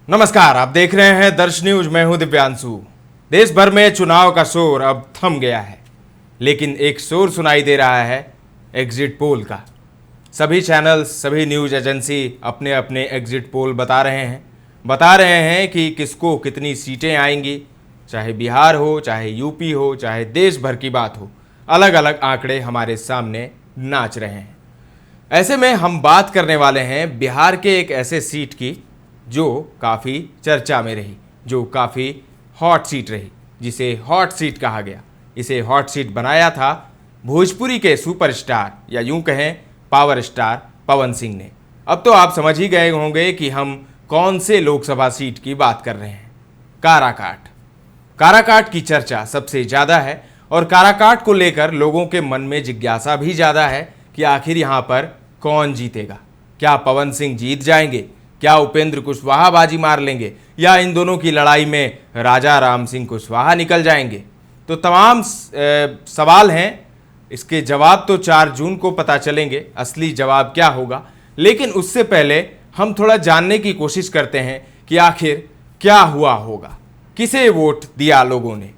नमस्कार, आप देख रहे हैं दर्श न्यूज। मैं हूं दिव्यांशु। देश भर में चुनाव का शोर अब थम गया है, लेकिन एक शोर सुनाई दे रहा है एग्जिट पोल का। सभी चैनल्स, सभी न्यूज एजेंसी अपने अपने एग्जिट पोल बता रहे हैं कि किसको कितनी सीटें आएंगी। चाहे बिहार हो, चाहे यूपी हो, चाहे देश भर की बात हो, अलग अलग आंकड़े हमारे सामने नाच रहे हैं। ऐसे में हम बात करने वाले हैं बिहार के एक ऐसे सीट की जो काफ़ी चर्चा में रही, जो काफ़ी हॉट सीट रही, जिसे हॉट सीट कहा गया। इसे हॉट सीट बनाया था भोजपुरी के सुपरस्टार या यूं कहें पावर स्टार पवन सिंह ने। अब तो आप समझ ही गए होंगे कि हम कौन से लोकसभा सीट की बात कर रहे हैं। काराकाट की चर्चा सबसे ज़्यादा है और काराकाट को लेकर लोगों के मन में जिज्ञासा भी ज़्यादा है कि आखिर यहाँ पर कौन जीतेगा। क्या पवन सिंह जीत जाएंगे? क्या उपेंद्र कुशवाहा बाजी मार लेंगे? या इन दोनों की लड़ाई में राजा राम सिंह कुशवाहा निकल जाएंगे? तो तमाम सवाल हैं। इसके जवाब तो 4 जून को पता चलेंगे, असली जवाब क्या होगा। लेकिन उससे पहले हम थोड़ा जानने की कोशिश करते हैं कि आखिर क्या हुआ होगा, किसे वोट दिया लोगों ने,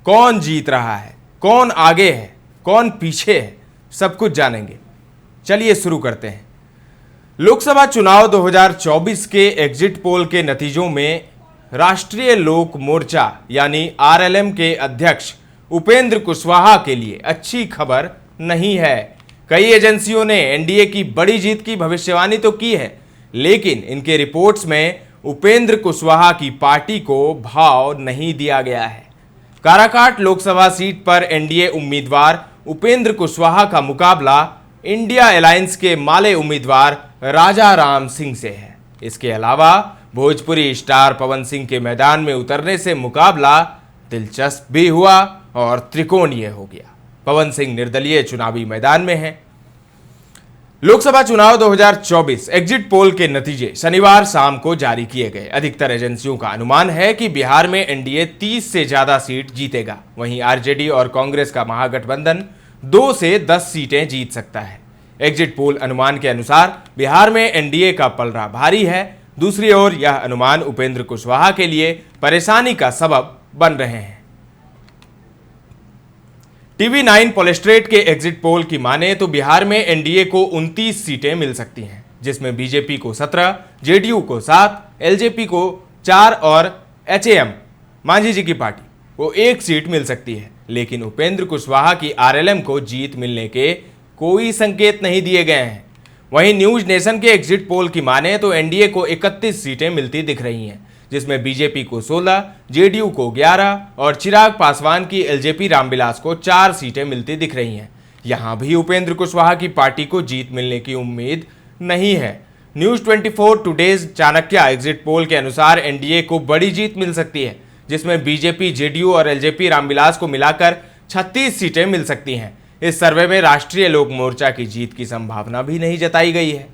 कौन जीत रहा है, कौन आगे है, कौन पीछे है, सब कुछ जानेंगे। चलिए शुरू करते हैं। लोकसभा चुनाव 2024 के एग्जिट पोल के नतीजों में राष्ट्रीय लोक मोर्चा यानी आरएलएम के अध्यक्ष उपेंद्र कुशवाहा के लिए अच्छी खबर नहीं है। कई एजेंसियों ने एनडीए की बड़ी जीत की भविष्यवाणी तो की है, लेकिन इनके रिपोर्ट्स में उपेंद्र कुशवाहा की पार्टी को भाव नहीं दिया गया है। काराकाट लोकसभा सीट पर एनडीए उम्मीदवार उपेंद्र कुशवाहा का मुकाबला इंडिया अलायंस के माले उम्मीदवार राजा राम सिंह से है। इसके अलावा भोजपुरी स्टार पवन सिंह के मैदान में उतरने से मुकाबला दिलचस्प भी हुआ और त्रिकोणीय हो गया। पवन सिंह निर्दलीय चुनावी मैदान में हैं। लोकसभा चुनाव 2024 एग्जिट पोल के नतीजे शनिवार शाम को जारी किए गए। अधिकतर एजेंसियों का अनुमान है कि बिहार में एनडीए 30 से ज्यादा सीट जीतेगा। वहीं आरजेडी और कांग्रेस का महागठबंधन 2 से 10 सीटें जीत सकता है। एग्जिट पोल अनुमान के अनुसार बिहार में एनडीए का पलड़ा भारी है। दूसरी ओर यह अनुमान उपेंद्र कुशवाहा के लिए परेशानी का सबब बन रहे हैं। टीवी 9 पोलस्ट्रेट के एग्जिट पोल की माने तो बिहार में एनडीए को 29 सीटें मिल सकती हैं, जिसमें बीजेपी को 17, जेडीयू को 7, एलजेपी को 4 और एचएएम मांझी जी की पार्टी को 1 सीट मिल सकती है। लेकिन उपेंद्र कुशवाहा की आरएलएम को जीत मिलने के कोई संकेत नहीं दिए गए हैं। वहीं न्यूज नेशन के एग्जिट पोल की माने तो एनडीए को 31 सीटें मिलती दिख रही हैं, जिसमें बीजेपी को 16, जेडीयू को 11 और चिराग पासवान की एलजेपी रामविलास को 4 सीटें मिलती दिख रही हैं। यहां भी उपेंद्र कुशवाहा की पार्टी को जीत मिलने की उम्मीद नहीं है। News 24 today's Chanakya exit poll के अनुसार एनडीए को बड़ी जीत मिल सकती है, जिसमें बीजेपी, जेडीयू और एलजेपी रामविलास को मिलाकर 36 सीटें मिल सकती हैं। इस सर्वे में राष्ट्रीय लोक मोर्चा की जीत की संभावना भी नहीं जताई गई है।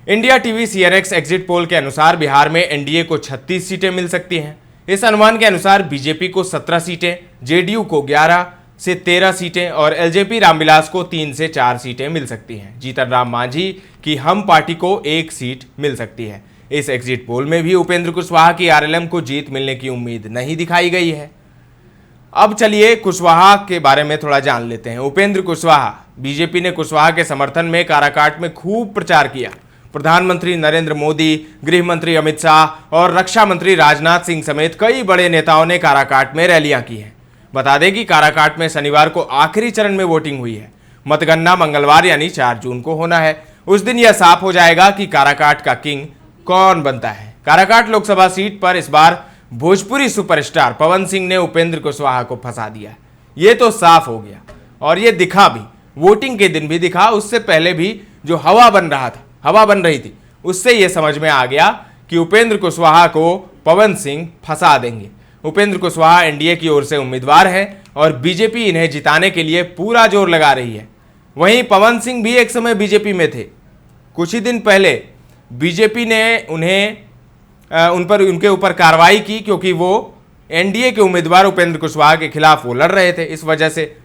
India TV CNX exit poll के अनुसार बिहार में एनडीए को 36 सीटें मिल सकती हैं। इस अनुमान के अनुसार बीजेपी को 17 सीटें, जेडीयू को 11 से 13 सीटें और एलजेपी रामविलास को 3 से 4 सीटें मिल सकती हैं। जीतन राम मांझी की हम पार्टी को 1 सीट मिल सकती है। इस एग्जिट पोल में भी उपेंद्र कुशवाहा की आरएलएम को जीत मिलने की उम्मीद नहीं दिखाई गई है। अब चलिए कुशवाहा के बारे में थोड़ा जान लेते हैं। उपेंद्र कुशवाहा, बीजेपी ने कुशवाहा के समर्थन में काराकाट में खूब प्रचार किया। प्रधानमंत्री नरेंद्र मोदी, गृह मंत्री अमित शाह और रक्षा मंत्री राजनाथ सिंह समेत कई बड़े नेताओं ने काराकाट में रैलियां की हैं। बता दें कि काराकाट में शनिवार को आखिरी चरण में वोटिंग हुई है। मतगणना मंगलवार यानी 4 जून को होना है। उस दिन यह साफ हो जाएगा कि काराकाट का किंग कौन बनता है। काराकाट लोकसभा सीट पर इस बार भोजपुरी सुपरस्टार पवन सिंह ने उपेंद्र कुशवाहा को फंसा दिया। ये तो साफ हो गया और ये दिखा भी, वोटिंग के दिन भी दिखा। उससे पहले भी जो हवा बन रही थी, उससे ये समझ में आ गया कि उपेंद्र कुशवाहा को पवन सिंह फंसा देंगे। उपेंद्र कुशवाहा एनडीए की ओर से उम्मीदवार है और बीजेपी इन्हें जिताने के लिए पूरा जोर लगा रही है। वहीं पवन सिंह भी एक समय बीजेपी में थे। कुछ ही दिन पहले बीजेपी ने उनके ऊपर कार्रवाई की, क्योंकि वो एनडीए के उम्मीदवार उपेंद्र कुशवाहा के खिलाफ वो लड़ रहे थे। इस वजह से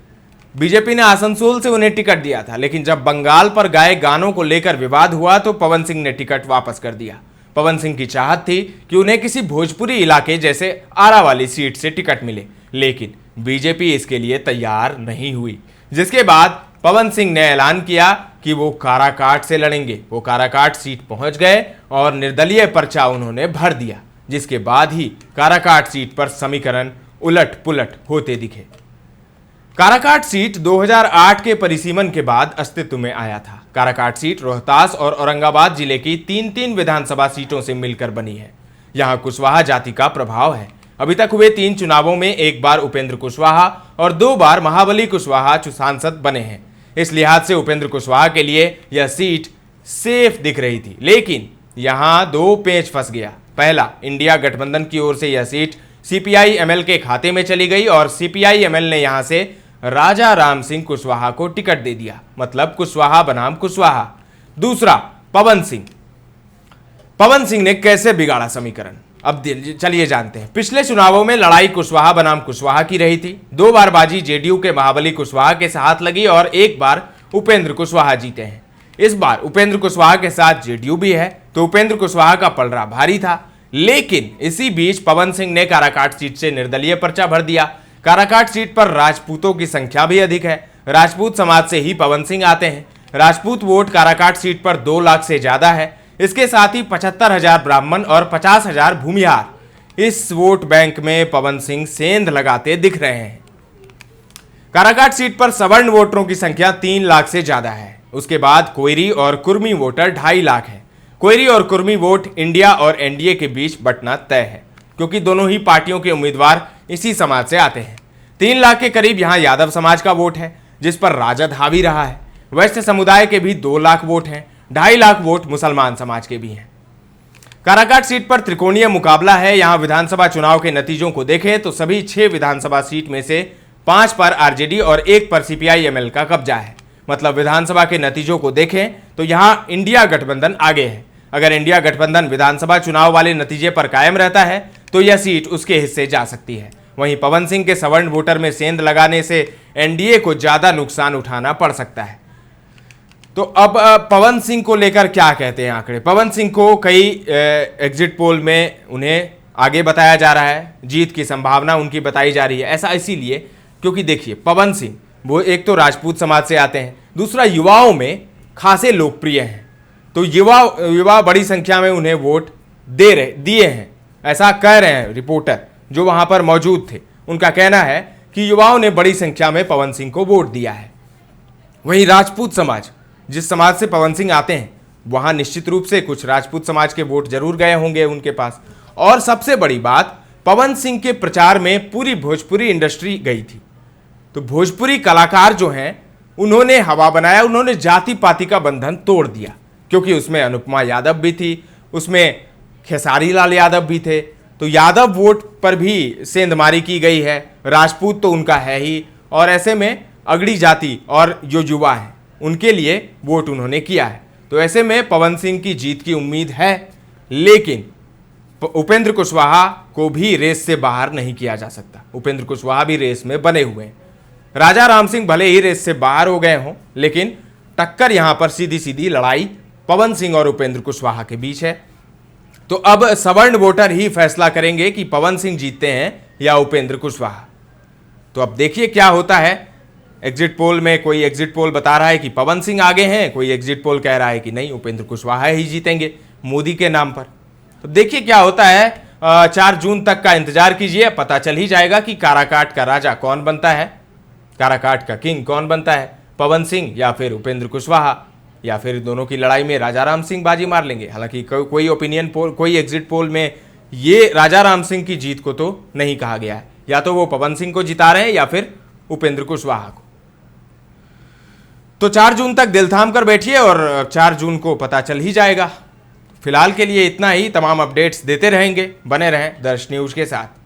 बीजेपी ने आसनसोल से उन्हें टिकट दिया था। लेकिन जब बंगाल पर गाए गानों को लेकर विवाद हुआ तो पवन सिंह ने टिकट वापस कर दिया। पवन सिंह की चाहत थी कि उन्हें किसी भोजपुरी इलाके जैसे आरा वाली सीट से टिकट मिले, लेकिन बीजेपी इसके लिए तैयार नहीं हुई, जिसके बाद पवन सिंह ने ऐलान किया कि वो काराकाट से लड़ेंगे। वो काराकाट सीट पहुंच गए और निर्दलीय पर्चा उन्होंने भर दिया, जिसके बाद ही काराकाट सीट पर समीकरण उलट पुलट होते दिखे। काराकाट सीट 2008 के परिसीमन के बाद अस्तित्व में आया था। काराकाट सीट रोहतास और औरंगाबाद जिले की तीन विधानसभा सीटों से मिलकर बनी है। यहां कुशवाहा जाति का प्रभाव है। अभी तक हुए 3 चुनावों में एक बार उपेंद्र कुशवाहा और 2 बार महाबली कुशवाहा सांसद बने हैं। इस लिहाज से उपेंद्र कुशवाहा के लिए यह सीट सेफ दिख रही थी, लेकिन यहां 2 पेच फंस गया। पहला, इंडिया गठबंधन की ओर से यह सीट CPI-ML के खाते में चली गई और CPI-ML ने यहां से राजा राम सिंह कुशवाहा को टिकट दे दिया, मतलब कुशवाहा बनाम कुशवाहा। दूसरा, पवन सिंह ने कैसे बिगाड़ा समीकरण, अब चलिए जानते हैं। पिछले चुनावों में लड़ाई कुशवाहा बनाम कुशवाहा की रही थी। 2 बार बाजी जेडीयू के महाबली कुशवाहा के साथ लगी और 1 बार उपेंद्र कुशवाहा जीते हैं। इस बार उपेंद्र कुशवाहा के साथ जेडीयू भी है, तो उपेंद्र कुशवाहा का पलड़ा भारी था। लेकिन इसी बीच पवन सिंह ने काराकाट सीट से निर्दलीय पर्चा भर दिया। काराकाट सीट पर राजपूतों की संख्या भी अधिक है। राजपूत समाज से ही पवन सिंह आते हैं। राजपूत वोट काराकाट सीट पर 2 लाख से ज्यादा है। इसके साथ ही 75,000 ब्राह्मण और 50,000 भूमिहार इस वोट बैंक में पवन सिंह सेंध लगाते दिख रहे हैं। काराकाट सीट पर सवर्ण वोटरों की संख्या 3 लाख से ज्यादा है। उसके बाद कोयरी और कुर्मी वोटर 2.5 लाख है। कोयरी और कुर्मी वोट इंडिया और एनडीए के बीच बंटना तय है, क्योंकि दोनों ही पार्टियों के उम्मीदवार इसी समाज से आते हैं। 3 लाख के करीब यहां यादव समाज का वोट है, जिस पर राजद हावी रहा है। वैश्य समुदाय के भी 2 लाख वोट हैं। 2.5 लाख वोट मुसलमान समाज के भी हैं। काराकाट सीट पर त्रिकोणीय मुकाबला है। यहां विधानसभा चुनाव के नतीजों को देखें तो सभी 6 विधानसभा सीट में से 5 पर आरजेडी और 1 पर CPI-ML का कब्जा है। मतलब विधानसभा के नतीजों को देखें तो यहां इंडिया गठबंधन आगे है। अगर इंडिया गठबंधन विधानसभा चुनाव वाले नतीजे पर कायम रहता है तो यह सीट उसके हिस्से जा सकती है। वहीं पवन सिंह के सवर्ण वोटर में सेंध लगाने से एनडीए को ज्यादा नुकसान उठाना पड़ सकता है। तो अब पवन सिंह को लेकर क्या कहते हैं आंकड़े। पवन सिंह को कई एग्जिट पोल में उन्हें आगे बताया जा रहा है, जीत की संभावना उनकी बताई जा रही है। ऐसा इसीलिए क्योंकि देखिए, पवन सिंह वो एक तो राजपूत समाज से आते हैं, दूसरा युवाओं में खासे लोकप्रिय हैं। तो युवा बड़ी संख्या में उन्हें वोट दिए हैं, ऐसा कह रहे हैं रिपोर्टर जो वहां पर मौजूद थे। उनका कहना है कि युवाओं ने बड़ी संख्या में पवन सिंह को वोट दिया है। वहीं राजपूत समाज, जिस समाज से पवन सिंह आते हैं, वहां निश्चित रूप से कुछ राजपूत समाज के वोट जरूर गए होंगे उनके पास। और सबसे बड़ी बात, पवन सिंह के प्रचार में पूरी भोजपुरी इंडस्ट्री गई थी। तो भोजपुरी कलाकार जो हैं उन्होंने हवा बनाया, उन्होंने जाति पाति का बंधन तोड़ दिया, क्योंकि उसमें अनुपमा यादव भी थी, उसमें खेसारी लाल यादव भी थे। तो यादव वोट पर भी सेंधमारी की गई है। राजपूत तो उनका है ही, और ऐसे में अगड़ी जाति और जो युवा है उनके लिए वोट उन्होंने किया है। तो ऐसे में पवन सिंह की जीत की उम्मीद है, लेकिन उपेंद्र कुशवाहा को भी रेस से बाहर नहीं किया जा सकता। उपेंद्र कुशवाहा भी रेस में बने हुए हैं। राजा राम सिंह भले ही रेस से बाहर हो गए हों, लेकिन टक्कर यहां पर सीधी सीधी लड़ाई पवन सिंह और उपेंद्र कुशवाहा के बीच है। तो अब सवर्ण वोटर ही फैसला करेंगे कि पवन सिंह जीतते हैं या उपेंद्र कुशवाहा। तो अब देखिए क्या होता है। एग्जिट पोल में कोई एग्जिट पोल बता रहा है कि पवन सिंह आगे हैं, कोई एग्जिट पोल कह रहा है कि नहीं, उपेंद्र कुशवाहा ही जीतेंगे मोदी के नाम पर। तो देखिए क्या होता है। 4 जून तक का इंतजार कीजिए, पता चल ही जाएगा कि काराकाट का राजा कौन बनता है, काराकाट का किंग कौन बनता है, पवन सिंह या फिर उपेंद्र कुशवाहा, या फिर दोनों की लड़ाई में राजा राम सिंह बाजी मार लेंगे। हालांकि कोई ओपिनियन पोल, कोई एग्जिट पोल में ये राजा राम सिंह की जीत को तो नहीं कहा गया है। या तो वो पवन सिंह को जिता रहे हैं या फिर उपेंद्र कुशवाहा को। तो 4 जून तक दिल थाम कर बैठिए और 4 जून को पता चल ही जाएगा। फिलहाल के लिए इतना ही। तमाम अपडेट्स देते रहेंगे, बने रहें दर्श न्यूज के साथ।